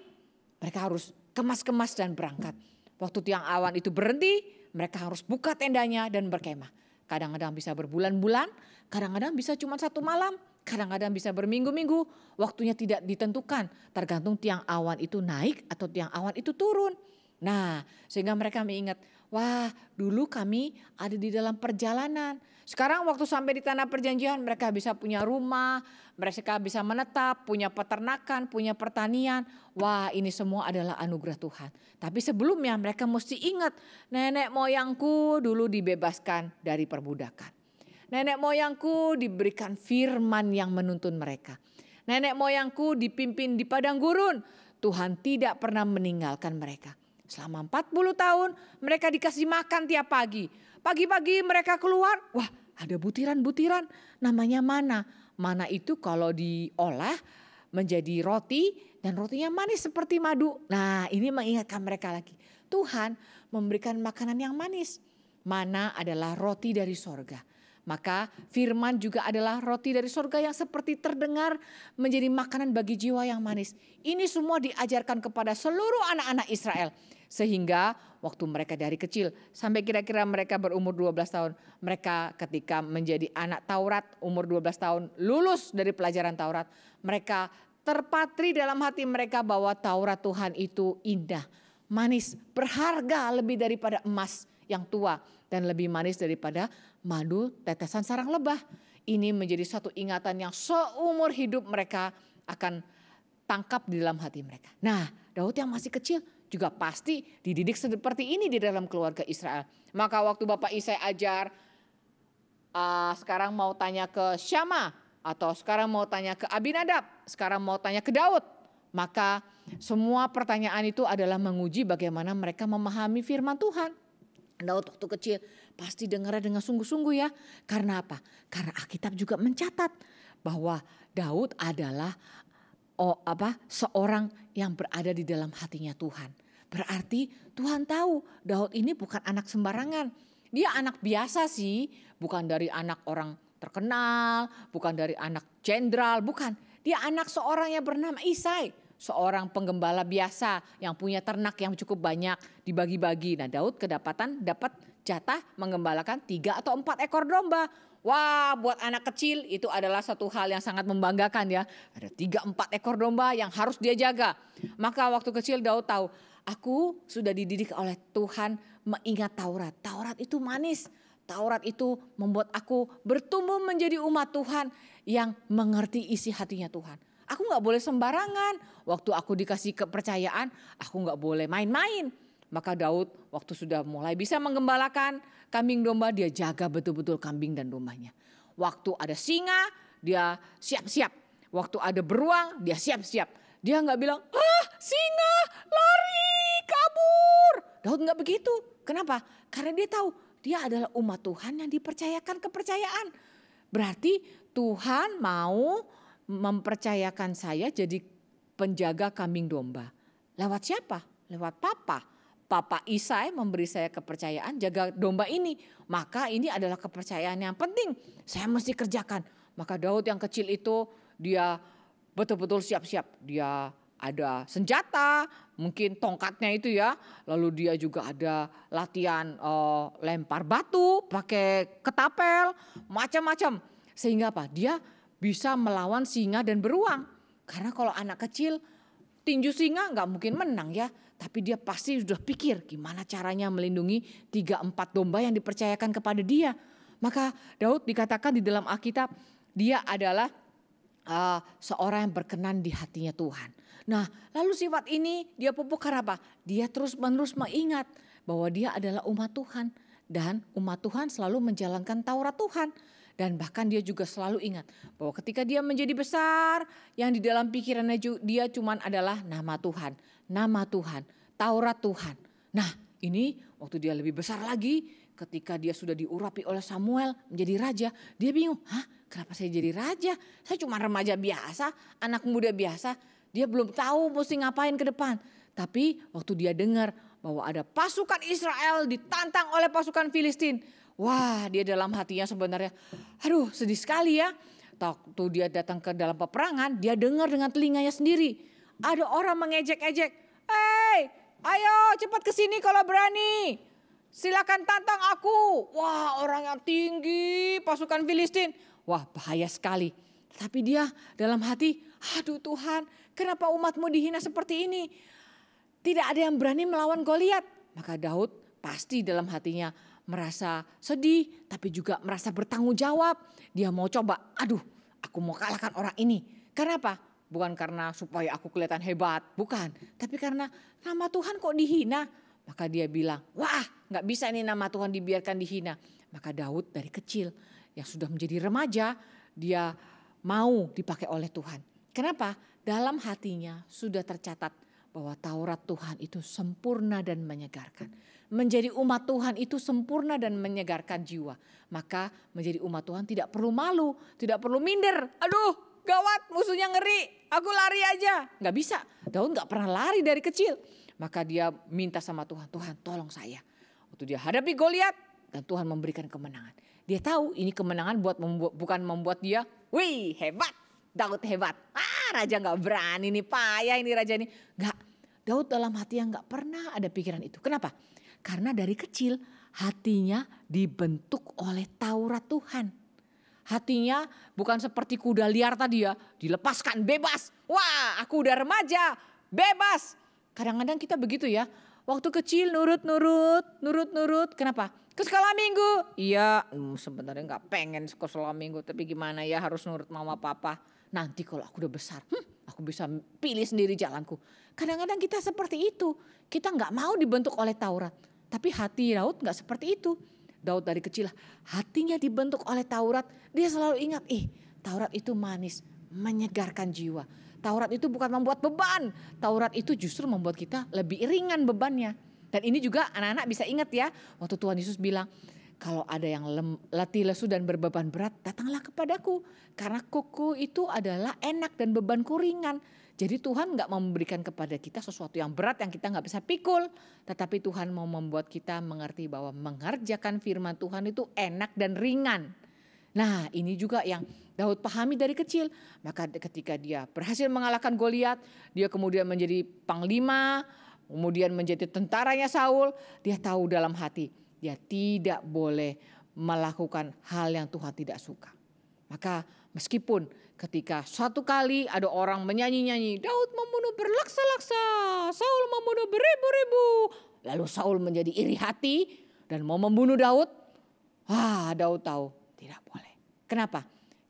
mereka harus kemas-kemas dan berangkat. Waktu tiang awan itu berhenti, mereka harus buka tendanya dan berkemah. Kadang-kadang bisa berbulan-bulan, kadang-kadang bisa cuma 1 malam, kadang-kadang bisa berminggu-minggu. Waktunya tidak ditentukan, tergantung tiang awan itu naik atau tiang awan itu turun. Nah, sehingga mereka mengingat, wah dulu kami ada di dalam perjalanan. Sekarang waktu sampai di tanah perjanjian mereka bisa punya rumah, mereka bisa menetap, punya peternakan, punya pertanian. Wah ini semua adalah anugerah Tuhan. Tapi sebelumnya mereka mesti ingat, nenek moyangku dulu dibebaskan dari perbudakan. Nenek moyangku diberikan firman yang menuntun mereka. Nenek moyangku dipimpin di padang gurun. Tuhan tidak pernah meninggalkan mereka. Selama 40 tahun mereka dikasih makan tiap pagi. Pagi-pagi mereka keluar, wah ada butiran-butiran namanya mana. Mana itu kalau diolah menjadi roti dan rotinya manis seperti madu. Nah ini mengingatkan mereka lagi. Tuhan memberikan makanan yang manis. Mana adalah roti dari sorga. Maka firman juga adalah roti dari sorga yang seperti terdengar menjadi makanan bagi jiwa yang manis. Ini semua diajarkan kepada seluruh anak-anak Israel. Sehingga waktu mereka dari kecil sampai kira-kira mereka berumur 12 tahun. Mereka ketika menjadi anak Taurat umur 12 tahun lulus dari pelajaran Taurat. Mereka terpatri dalam hati mereka bahwa Taurat Tuhan itu indah, manis, berharga lebih daripada emas yang tua. Dan lebih manis daripada madu tetesan sarang lebah. Ini menjadi satu ingatan yang seumur hidup mereka akan tangkap di dalam hati mereka. Nah Daud yang masih kecil juga pasti dididik seperti ini di dalam keluarga Israel. Maka waktu Bapak Isai ajar, sekarang mau tanya ke Syama, atau sekarang mau tanya ke Abinadab, sekarang mau tanya ke Daud. Maka semua pertanyaan itu adalah menguji bagaimana mereka memahami firman Tuhan. Daud waktu kecil pasti dengarnya dengan sungguh-sungguh ya. Karena apa? Karena Alkitab juga mencatat bahwa Daud adalah seorang yang berada di dalam hatinya Tuhan. Berarti Tuhan tahu Daud ini bukan anak sembarangan. Dia anak biasa sih, bukan dari anak orang terkenal, bukan dari anak jenderal, bukan. Dia anak seorang yang bernama Isai. Seorang penggembala biasa yang punya ternak yang cukup banyak dibagi-bagi. Nah Daud dapat jatah menggembalakan 3 atau 4 ekor domba. Wah buat anak kecil itu adalah satu hal yang sangat membanggakan ya. Ada 3-4 ekor domba yang harus dia jaga. Maka waktu kecil Daud tahu, aku sudah dididik oleh Tuhan mengingat Taurat. Taurat itu manis. Taurat itu membuat aku bertumbuh menjadi umat Tuhan yang mengerti isi hatinya Tuhan. Aku gak boleh sembarangan. Waktu aku dikasih kepercayaan, aku gak boleh main-main. Maka Daud waktu sudah mulai bisa menggembalakan kambing domba, dia jaga betul-betul kambing dan dombanya. Waktu ada singa, dia siap-siap. Waktu ada beruang, dia siap-siap. Dia gak bilang, singa lari kabur. Daud gak begitu. Kenapa? Karena dia tahu dia adalah umat Tuhan yang dipercayakan kepercayaan. Berarti Tuhan mau mempercayakan saya jadi penjaga kambing domba. Lewat siapa? Lewat Papa. Papa Isai memberi saya kepercayaan jaga domba ini. Maka ini adalah kepercayaan yang penting. Saya mesti kerjakan. Maka Daud yang kecil itu dia betul-betul siap-siap. Dia ada senjata, mungkin tongkatnya itu ya. Lalu dia juga ada latihan lempar batu, pakai ketapel, macam-macam. Sehingga apa? Dia bisa melawan singa dan beruang. Karena kalau anak kecil tinju singa nggak mungkin menang ya. Tapi dia pasti sudah pikir gimana caranya melindungi 3-4 domba yang dipercayakan kepada dia. Maka Daud dikatakan di dalam Alkitab dia adalah seorang yang berkenan di hatinya Tuhan. Nah lalu sifat ini dia pupuk karena apa? Dia terus-menerus mengingat bahwa dia adalah umat Tuhan. Dan umat Tuhan selalu menjalankan Taurat Tuhan. Dan bahkan dia juga selalu ingat bahwa ketika dia menjadi besar, yang di dalam pikirannya dia cuman adalah nama Tuhan, Taurat Tuhan. Nah ini waktu dia lebih besar lagi, ketika dia sudah diurapi oleh Samuel menjadi raja, dia bingung, kenapa saya jadi raja? Saya cuma remaja biasa, anak muda biasa, dia belum tahu mesti ngapain ke depan. Tapi waktu dia dengar bahwa ada pasukan Israel ditantang oleh pasukan Filistin, wah dia dalam hatinya sebenarnya aduh sedih sekali ya. Waktu dia datang ke dalam peperangan, dia dengar dengan telinganya sendiri. Ada orang mengejek-ejek, ayo cepat ke sini kalau berani. silakan tantang aku. Wah, orang yang tinggi pasukan Filistin. Wah, bahaya sekali. Tapi dia dalam hati, aduh Tuhan, kenapa umatmu dihina seperti ini? Tidak ada yang berani melawan Goliat. Maka Daud pasti dalam hatinya merasa sedih, tapi juga merasa bertanggung jawab. Dia mau coba, aduh aku mau kalahkan orang ini. Kenapa? Bukan karena supaya aku kelihatan hebat, bukan. Tapi karena nama Tuhan kok dihina. Maka dia bilang, wah gak bisa ini nama Tuhan dibiarkan dihina. Maka Daud dari kecil yang sudah menjadi remaja, dia mau dipakai oleh Tuhan. Kenapa? Dalam hatinya sudah tercatat bahwa Taurat Tuhan itu sempurna dan menyegarkan. Menjadi umat Tuhan itu sempurna dan menyegarkan jiwa. Maka menjadi umat Tuhan tidak perlu malu, tidak perlu minder. Aduh gawat, musuhnya ngeri, aku lari aja. Gak bisa, Daud gak pernah lari dari kecil. Maka dia minta sama Tuhan, Tuhan tolong saya. Waktu dia hadapi Goliat dan Tuhan memberikan kemenangan. Dia tahu ini kemenangan bukan membuat dia, wih hebat, Daud hebat. Raja gak berani nih, payah ini raja ini. Gak, Daud dalam hati yang gak pernah ada pikiran itu. Kenapa? Karena dari kecil hatinya dibentuk oleh Taurat Tuhan. Hatinya bukan seperti kuda liar tadi ya, dilepaskan bebas. Wah aku udah remaja, bebas. Kadang-kadang kita begitu ya, waktu kecil nurut. Kenapa? Ke sekolah minggu. Iya sebenarnya gak pengen ke sekolah minggu, tapi gimana ya harus nurut mama papa. Nanti kalau aku udah besar, aku bisa pilih sendiri jalanku. Kadang-kadang kita seperti itu, kita gak mau dibentuk oleh Taurat. Tapi hati Daud gak seperti itu. Daud dari kecil hatinya dibentuk oleh Taurat. Dia selalu ingat, Taurat itu manis, menyegarkan jiwa. Taurat itu bukan membuat beban. Taurat itu justru membuat kita lebih ringan bebannya. Dan ini juga anak-anak bisa ingat ya. Waktu Tuhan Yesus bilang, kalau ada yang letih, lesu dan berbeban berat, datanglah kepadaku. Karena kuku itu adalah enak dan bebanku ringan. Jadi Tuhan gak memberikan kepada kita sesuatu yang berat yang kita gak bisa pikul. Tetapi Tuhan mau membuat kita mengerti bahwa mengerjakan firman Tuhan itu enak dan ringan. Nah ini juga yang Daud pahami dari kecil. Maka ketika dia berhasil mengalahkan Goliat, dia kemudian menjadi panglima, kemudian menjadi tentaranya Saul. Dia tahu dalam hati, dia tidak boleh melakukan hal yang Tuhan tidak suka. Maka meskipun ketika suatu kali ada orang menyanyi-nyanyi, Daud membunuh berlaksa-laksa, Saul membunuh beribu-ribu. Lalu Saul menjadi iri hati dan mau membunuh Daud. Daud tahu tidak boleh. Kenapa?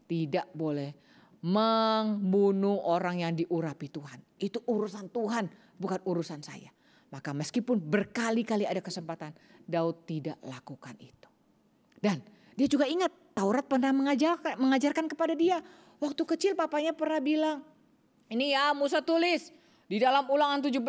Tidak boleh membunuh orang yang diurapi Tuhan. Itu urusan Tuhan, bukan urusan saya. Maka meskipun berkali-kali ada kesempatan, Daud tidak lakukan itu. Dan dia juga ingat Taurat pernah mengajarkan kepada dia. Waktu kecil papanya pernah bilang, ini ya Musa tulis di dalam Ulangan 17.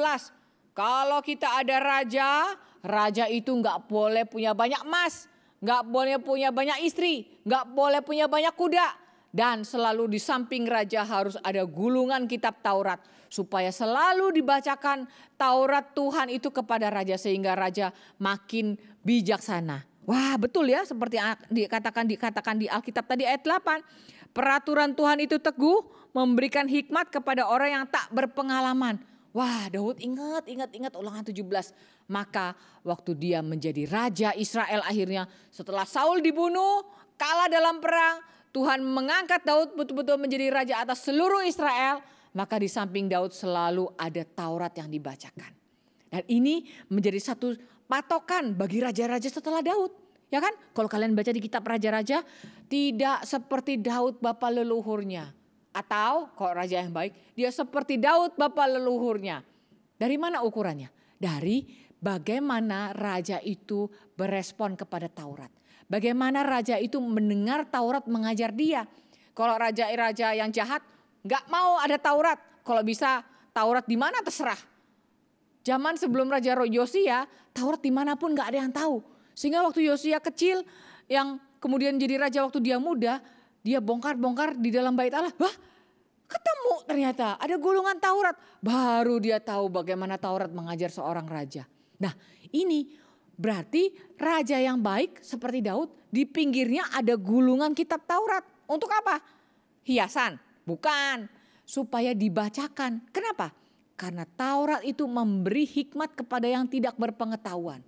Kalau kita ada raja itu gak boleh punya banyak emas. Gak boleh punya banyak istri, gak boleh punya banyak kuda. Dan selalu di samping raja harus ada gulungan kitab Taurat. Supaya selalu dibacakan Taurat Tuhan itu kepada raja. Sehingga raja makin bijaksana. Wah betul ya seperti dikatakan di Alkitab tadi ayat 8. Peraturan Tuhan itu teguh, memberikan hikmat kepada orang yang tak berpengalaman. Wah Daud ingat Ulangan 17. Maka waktu dia menjadi raja Israel akhirnya setelah Saul dibunuh, kalah dalam perang, Tuhan mengangkat Daud betul-betul menjadi raja atas seluruh Israel. Maka di samping Daud selalu ada Taurat yang dibacakan. Dan ini menjadi satu patokan bagi raja-raja setelah Daud. Ya kan? Kalau kalian baca di kitab raja-raja, tidak seperti Daud bapa leluhurnya. Atau kalau raja yang baik, dia seperti Daud bapa leluhurnya. Dari mana ukurannya? Dari bagaimana raja itu berespon kepada Taurat. Bagaimana raja itu mendengar Taurat mengajar dia. Kalau raja-raja yang jahat gak mau ada Taurat. Kalau bisa Taurat di mana terserah. Zaman sebelum Raja Yosia, Taurat dimanapun gak ada yang tahu. Sehingga waktu Yosia kecil yang kemudian jadi raja waktu dia muda, dia bongkar-bongkar di dalam bait Allah. Wah, ketemu ternyata ada gulungan Taurat. Baru dia tahu bagaimana Taurat mengajar seorang raja. Nah ini berarti raja yang baik seperti Daud, di pinggirnya ada gulungan kitab Taurat. Untuk apa? Hiasan? Bukan. Supaya dibacakan. Kenapa? Karena Taurat itu memberi hikmat kepada yang tidak berpengetahuan.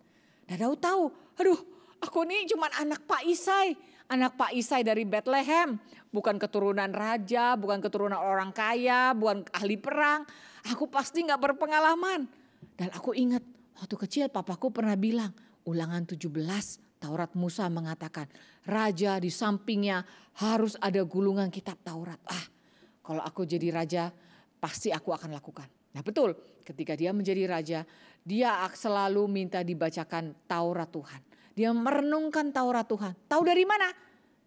Dan Daud tahu, aduh aku nih cuma anak Pak Isai. Anak Pak Isai dari Bethlehem. Bukan keturunan raja, bukan keturunan orang kaya, bukan ahli perang. Aku pasti gak berpengalaman. Dan aku ingat waktu kecil papaku pernah bilang, Ulangan 17 Taurat Musa mengatakan raja di sampingnya harus ada gulungan kitab Taurat. Kalau aku jadi raja pasti aku akan lakukan. Nah betul, ketika dia menjadi raja, dia selalu minta dibacakan Taurat Tuhan. Dia merenungkan Taurat Tuhan. Tahu dari mana?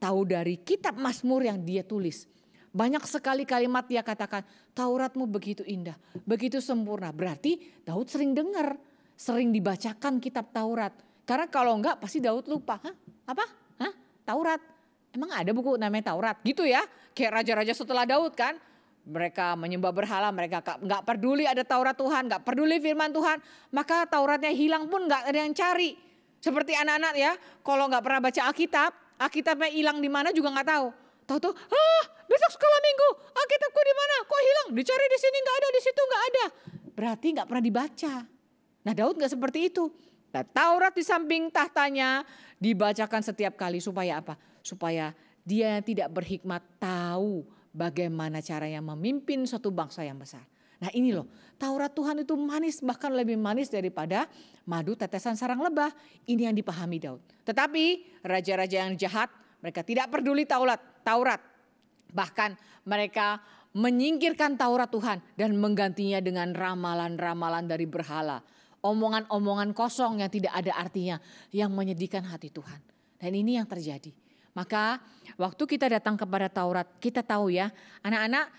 Tahu dari kitab Mazmur yang dia tulis. Banyak sekali kalimat dia katakan, Tauratmu begitu indah, begitu sempurna. Berarti Daud sering dengar, sering dibacakan kitab Taurat. Karena kalau enggak pasti Daud lupa. Apa? Taurat? Emang ada buku namanya Taurat? Gitu ya. Kayak raja-raja setelah Daud kan. Mereka menyembah berhala, mereka enggak peduli ada Taurat Tuhan, enggak peduli firman Tuhan. Maka Tauratnya hilang pun enggak ada yang cari. Seperti anak-anak ya, kalau enggak pernah baca Alkitab, Alkitabnya hilang di mana juga enggak tahu. Tahu-tahu, besok sekolah minggu, Alkitabku di mana? Kok hilang? Dicari di sini enggak ada, di situ enggak ada. Berarti enggak pernah dibaca. Nah Daud enggak seperti itu. Nah, Taurat di samping tahtanya dibacakan setiap kali supaya apa? Supaya dia yang tidak berhikmat tahu bagaimana caranya memimpin suatu bangsa yang besar. Nah ini loh, Taurat Tuhan itu manis, bahkan lebih manis daripada madu tetesan sarang lebah. Ini yang dipahami Daud. Tetapi raja-raja yang jahat, mereka tidak peduli Taurat. Bahkan mereka menyingkirkan Taurat Tuhan dan menggantinya dengan ramalan-ramalan dari berhala. Omongan-omongan kosong yang tidak ada artinya, yang menyedihkan hati Tuhan. Dan ini yang terjadi. Maka waktu kita datang kepada Taurat, kita tahu ya, anak-anak,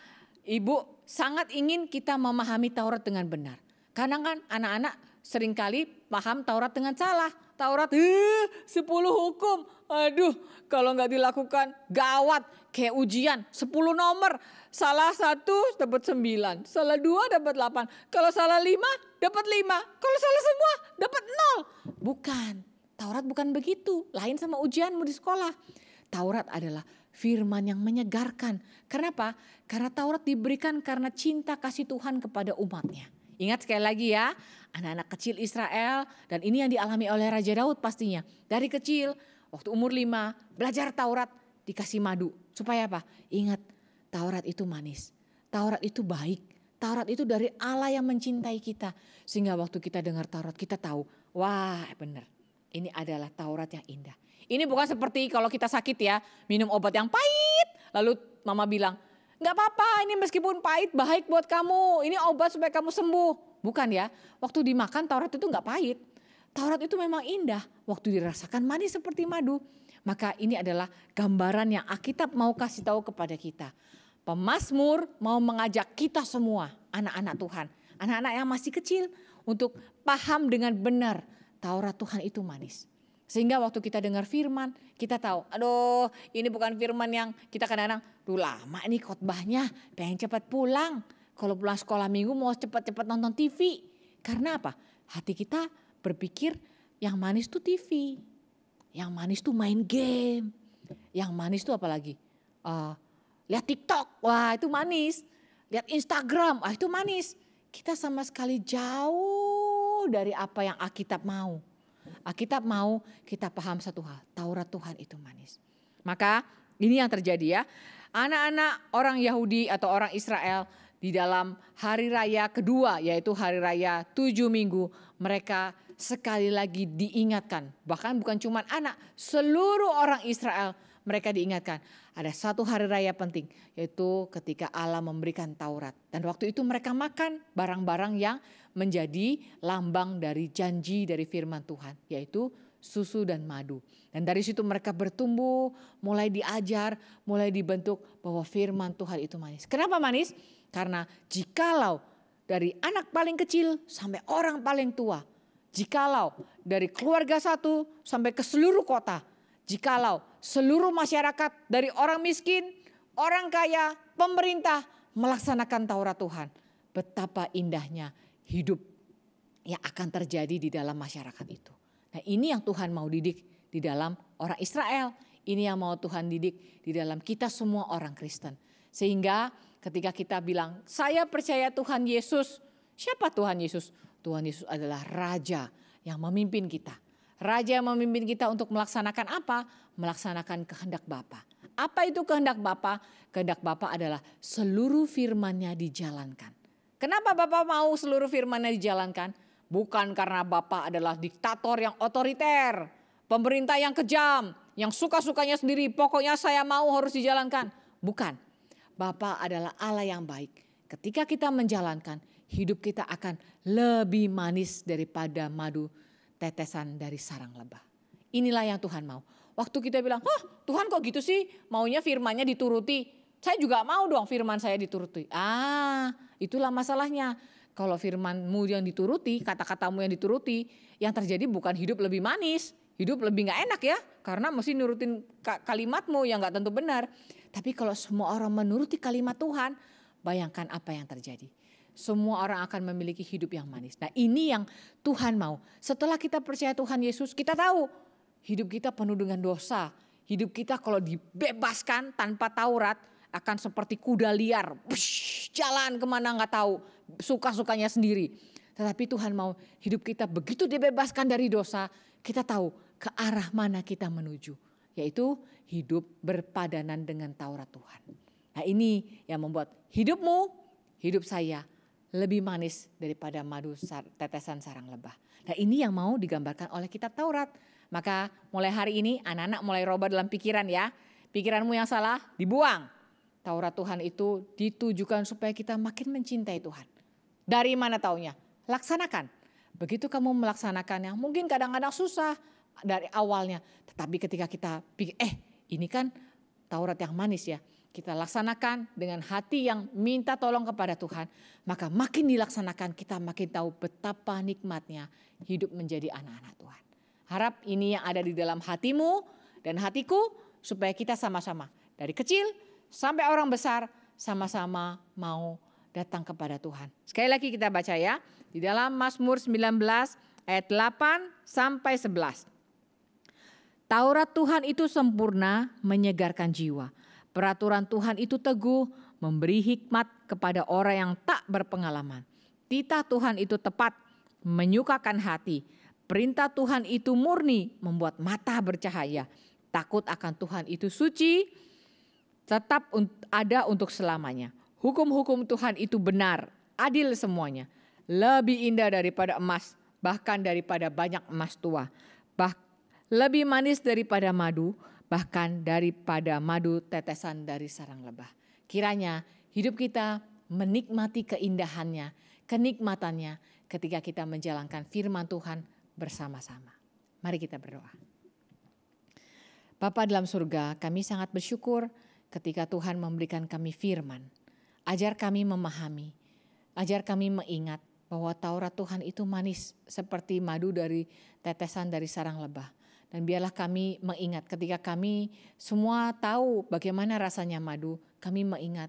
ibu sangat ingin kita memahami Taurat dengan benar. Karena kan anak-anak seringkali paham Taurat dengan salah. Taurat 10 hukum, aduh kalau nggak dilakukan gawat. Kayak ujian 10 nomor, salah 1 dapat 9, salah 2 dapat 8, kalau salah 5 dapat 5, kalau salah semua dapat 0. Bukan, Taurat bukan begitu, lain sama ujianmu di sekolah. Taurat adalah firman yang menyegarkan. Kenapa? Karena Taurat diberikan karena cinta kasih Tuhan kepada umatnya. Ingat sekali lagi ya, anak-anak kecil Israel, dan ini yang dialami oleh Raja Daud pastinya. Dari kecil, waktu umur 5, belajar Taurat, dikasih madu. Supaya apa? Ingat, Taurat itu manis, Taurat itu baik, Taurat itu dari Allah yang mencintai kita. Sehingga waktu kita dengar Taurat kita tahu, wah benar, ini adalah Taurat yang indah. Ini bukan seperti kalau kita sakit ya, minum obat yang pahit, lalu mama bilang, gak apa-apa ini meskipun pahit baik buat kamu, ini obat supaya kamu sembuh. Bukan ya, waktu dimakan Taurat itu gak pahit. Taurat itu memang indah, waktu dirasakan manis seperti madu. Maka ini adalah gambaran yang Alkitab mau kasih tahu kepada kita. Pemazmur mau mengajak kita semua, anak-anak Tuhan, anak-anak yang masih kecil, untuk paham dengan benar Taurat Tuhan itu manis. Sehingga waktu kita dengar firman, kita tahu, aduh ini bukan firman yang kita kadang-kadang, lama nih khotbahnya, pengen cepat pulang. Kalau pulang sekolah minggu mau cepat-cepat nonton TV. Karena apa? Hati kita berpikir yang manis tuh TV. Yang manis tuh main game. Yang manis tuh apalagi? Lihat TikTok, wah itu manis. Lihat Instagram, wah itu manis. Kita sama sekali jauh dari apa yang Alkitab mau. Alkitab mau kita paham satu hal, Taurat Tuhan itu manis. Maka ini yang terjadi ya. Anak-anak orang Yahudi atau orang Israel di dalam hari raya kedua, yaitu hari raya 7 minggu, mereka sekali lagi diingatkan, bahkan bukan cuma anak, seluruh orang Israel mereka diingatkan. Ada satu hari raya penting, yaitu ketika Allah memberikan Taurat. Dan waktu itu mereka makan barang-barang yang menjadi lambang dari janji dari firman Tuhan, yaitu susu dan madu. Dan dari situ mereka bertumbuh, mulai diajar, mulai dibentuk bahwa firman Tuhan itu manis. Kenapa manis? Karena jikalau dari anak paling kecil sampai orang paling tua, jikalau dari keluarga satu sampai ke seluruh kota, jikalau seluruh masyarakat dari orang miskin, orang kaya, pemerintah melaksanakan Taurat Tuhan, betapa indahnya hidup yang akan terjadi di dalam masyarakat itu. Nah ini yang Tuhan mau didik di dalam orang Israel, ini yang mau Tuhan didik di dalam kita semua orang Kristen. Sehingga ketika kita bilang, saya percaya Tuhan Yesus, siapa Tuhan Yesus? Tuhan Yesus adalah Raja yang memimpin kita. Raja yang memimpin kita untuk melaksanakan apa? Melaksanakan kehendak Bapa. Apa itu kehendak Bapa? Kehendak Bapa adalah seluruh firman-Nya dijalankan. Kenapa Bapa mau seluruh firman-Nya dijalankan? Bukan karena Bapa adalah diktator yang otoriter, pemerintah yang kejam, yang suka-sukanya sendiri, pokoknya saya mau harus dijalankan. Bukan. Bapa adalah Allah yang baik. Ketika kita menjalankan, hidup kita akan lebih manis daripada madu tetesan dari sarang lebah. Inilah yang Tuhan mau. Waktu kita bilang, Tuhan kok gitu sih, maunya firman-Nya dituruti. Saya juga mau dong firman saya dituruti. Itulah masalahnya. Kalau firman-Mu yang dituruti, kata-katamu yang dituruti, yang terjadi bukan hidup lebih manis. Hidup lebih gak enak ya, karena mesti nurutin kalimat-Mu yang gak tentu benar. Tapi kalau semua orang menuruti kalimat Tuhan, bayangkan apa yang terjadi. Semua orang akan memiliki hidup yang manis. Nah ini yang Tuhan mau. Setelah kita percaya Tuhan Yesus, kita tahu hidup kita penuh dengan dosa. Hidup kita kalau dibebaskan tanpa Taurat akan seperti kuda liar. Jalan kemana gak tahu, suka-sukanya sendiri. Tetapi Tuhan mau hidup kita begitu dibebaskan dari dosa, kita tahu ke arah mana kita menuju. Yaitu hidup berpadanan dengan Taurat Tuhan. Nah ini yang membuat hidupmu, hidup saya lebih manis daripada madu tetesan sarang lebah. Nah ini yang mau digambarkan oleh kitab Taurat. Maka mulai hari ini anak-anak mulai robah dalam pikiran ya. Pikiranmu yang salah dibuang. Taurat Tuhan itu ditujukan supaya kita makin mencintai Tuhan. Dari mana taunya? Laksanakan. Begitu kamu melaksanakannya mungkin kadang-kadang susah dari awalnya. Tetapi ketika kita pikir ini kan Taurat yang manis ya. Kita laksanakan dengan hati yang minta tolong kepada Tuhan. Maka makin dilaksanakan kita makin tahu betapa nikmatnya hidup menjadi anak-anak Tuhan. Harap ini yang ada di dalam hatimu dan hatiku supaya kita sama-sama dari kecil sampai orang besar sama-sama mau datang kepada Tuhan. Sekali lagi kita baca ya. Di dalam Mazmur 19 ayat 8 sampai 11. Taurat Tuhan itu sempurna menyegarkan jiwa. Peraturan Tuhan itu teguh, memberi hikmat kepada orang yang tak berpengalaman. Titah Tuhan itu tepat, menyukakan hati. Perintah Tuhan itu murni, membuat mata bercahaya. Takut akan Tuhan itu suci, tetap ada untuk selamanya. Hukum-hukum Tuhan itu benar, adil semuanya. Lebih indah daripada emas, bahkan daripada banyak emas tua. Lebih manis daripada madu, bahkan daripada madu tetesan dari sarang lebah. Kiranya hidup kita menikmati keindahannya, kenikmatannya ketika kita menjalankan firman Tuhan bersama-sama. Mari kita berdoa. Bapa dalam surga, kami sangat bersyukur ketika Tuhan memberikan kami firman. Ajar kami memahami, ajar kami mengingat bahwa Taurat Tuhan itu manis seperti madu dari tetesan dari sarang lebah. Dan biarlah kami mengingat ketika kami semua tahu bagaimana rasanya madu, kami mengingat,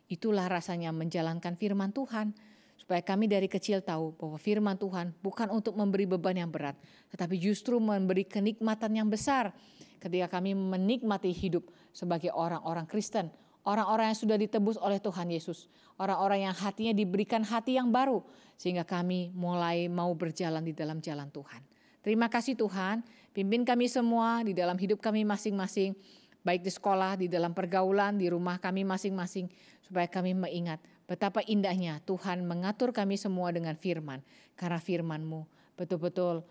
itulah rasanya menjalankan firman Tuhan. Supaya kami dari kecil tahu bahwa firman Tuhan bukan untuk memberi beban yang berat, tetapi justru memberi kenikmatan yang besar. Ketika kami menikmati hidup sebagai orang-orang Kristen, orang-orang yang sudah ditebus oleh Tuhan Yesus, orang-orang yang hatinya diberikan hati yang baru, sehingga kami mulai mau berjalan di dalam jalan Tuhan. Terima kasih Tuhan, pimpin kami semua di dalam hidup kami masing-masing, baik di sekolah, di dalam pergaulan, di rumah kami masing-masing, supaya kami mengingat betapa indahnya Tuhan mengatur kami semua dengan firman, karena firman-Mu betul-betul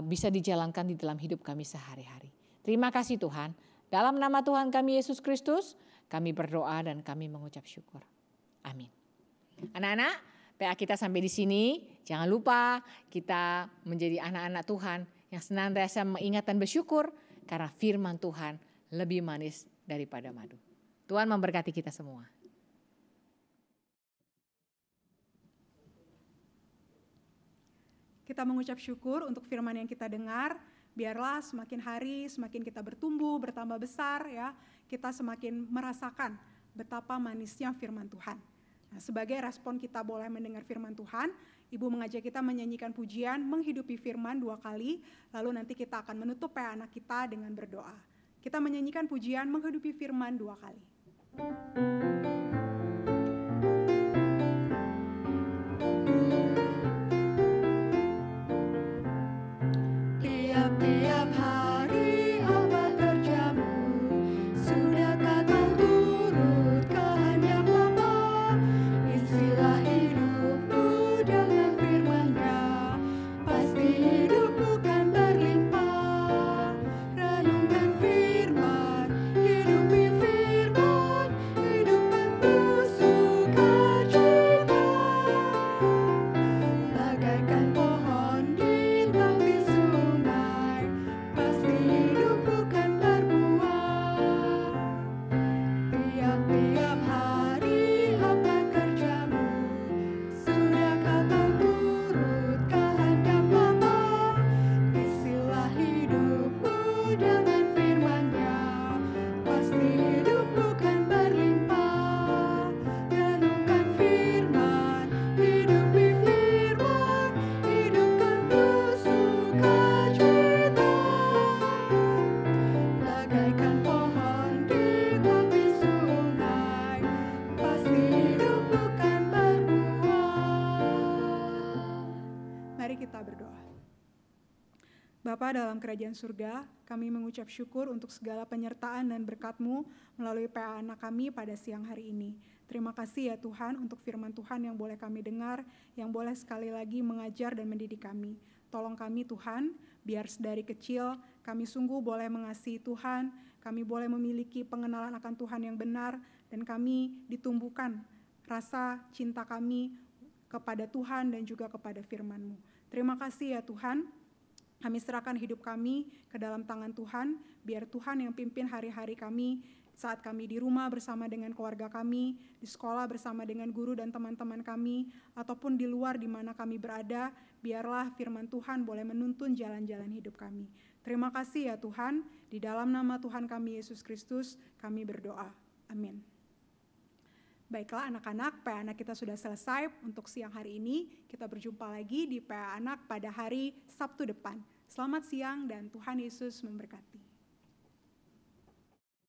bisa dijalankan di dalam hidup kami sehari-hari. Terima kasih Tuhan, dalam nama Tuhan kami Yesus Kristus, kami berdoa dan kami mengucap syukur. Amin. Anak-anak, PA kita sampai di sini. Jangan lupa kita menjadi anak-anak Tuhan yang senantiasa mengingat dan bersyukur karena firman Tuhan lebih manis daripada madu. Tuhan memberkati kita semua. Kita mengucap syukur untuk firman yang kita dengar. Biarlah semakin hari semakin kita bertumbuh, bertambah besar ya, kita semakin merasakan betapa manisnya firman Tuhan. Nah, sebagai respon kita boleh mendengar firman Tuhan, Ibu mengajak kita menyanyikan pujian, menghidupi firman 2 kali, lalu nanti kita akan menutup anak kita dengan berdoa. Kita menyanyikan pujian, menghidupi firman 2 kali. Dia Bapa dalam kerajaan surga, kami mengucap syukur untuk segala penyertaan dan berkat-Mu melalui PA anak kami pada siang hari ini. Terima kasih ya Tuhan untuk firman Tuhan yang boleh kami dengar, yang boleh sekali lagi mengajar dan mendidik kami. Tolong kami Tuhan, biar sedari kecil kami sungguh boleh mengasihi Tuhan, kami boleh memiliki pengenalan akan Tuhan yang benar, dan kami ditumbuhkan rasa cinta kami kepada Tuhan dan juga kepada firman-Mu. Terima kasih ya Tuhan. Kami serahkan hidup kami ke dalam tangan Tuhan, biar Tuhan yang pimpin hari-hari kami saat kami di rumah bersama dengan keluarga kami, di sekolah bersama dengan guru dan teman-teman kami, ataupun di luar di mana kami berada, biarlah firman Tuhan boleh menuntun jalan-jalan hidup kami. Terima kasih ya Tuhan, di dalam nama Tuhan kami Yesus Kristus, kami berdoa. Amin. Baiklah anak-anak, PA anak kita sudah selesai untuk siang hari ini. Kita berjumpa lagi di PA anak pada hari Sabtu depan. Selamat siang dan Tuhan Yesus memberkati.